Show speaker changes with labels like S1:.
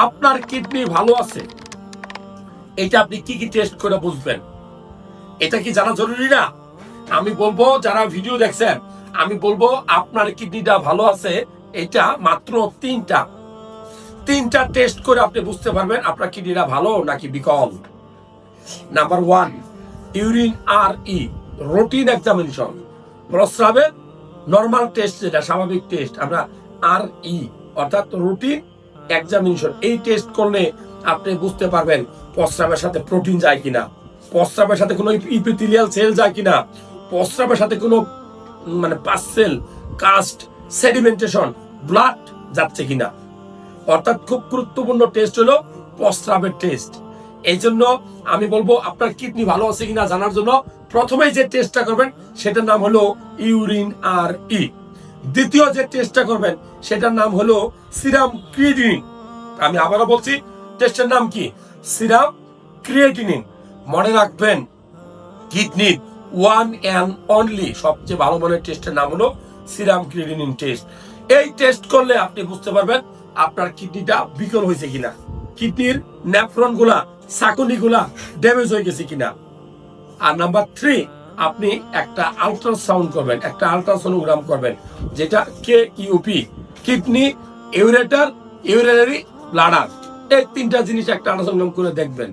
S1: আপনার কিডনি ভালো আছে এটা আপনি কি কি টেস্ট করে বুঝবেন? এটা কি জানা জরুরি না? আমি বলবো যারা ভিডিও দেখছেন, আমি বলবো আপনার কিডনিটা ভালো আছে এটা মাত্র তিনটা টেস্ট করে আপনি বুঝতে পারবেন আপনার কিডনিটা ভালো নাকি বিকল। নাম্বার 1, ইউরিন আর ই রুটিন এক্সামিনেশন, প্রস্রাবের নরমাল টেস্ট, যেটা স্বাভাবিক টেস্ট আমরা আর ই অর্থাৎ রুটিন এক্সামিনেশন, এই টেস্ট করলে আপনি বুঝতে পারবেন প্রস্রাবের সাথে প্রোটিন যায় কিনা, প্রস্রাবের সাথে কোনো ইপিথেলিয়াল সেল যায় কিনা, প্রস্রাবের সাথে কোনো পাসেল, কাস্ট, সেডিমেন্টেশন, ব্লাড যাচ্ছে কিনা। অর্থাৎ খুব গুরুত্বপূর্ণ টেস্ট হলো প্রস্রাবের টেস্ট। এই জন্য আমি বলবো আপনার কিডনি ভালো আছে কিনা জানার জন্য প্রথমেই যে টেস্টটা করবেন সেটার নাম হলো ইউরিন আর ই। দ্বিতীয় যে টেস্টটা করবেন সেটার নাম হলো সিরাম ক্রিয়েটিনিন। আমি আবারও বলছি, টেস্টের নাম কি? Serum creatinine. মনে রাখবেন, কিডনির ওয়ান অ্যান্ড অনলি সবচেয়ে ভালো মানের টেস্টের নাম হলো সিরাম ক্রিয়েটিনিন টেস্ট। এই টেস্ট করলে আপনি বুঝতে পারবেন আপনার কিডনিটা বিকল হয়েছে কিনা, কিডনির নেফ্রন গুলা, সাকুনি গুলা ড্যামেজ হয়ে গেছে কিনা। আর নাম্বার 3, আপনি একটা আল্ট্রাসাউন্ড করবেন, একটা আল্ট্রাসোনোগ্রাম করবেন, যেটা KUP, kidney ureter urinary bladder. এই তিনটা জিনিস একটা আল্ট্রাসাউন্ড করে দেখবেন।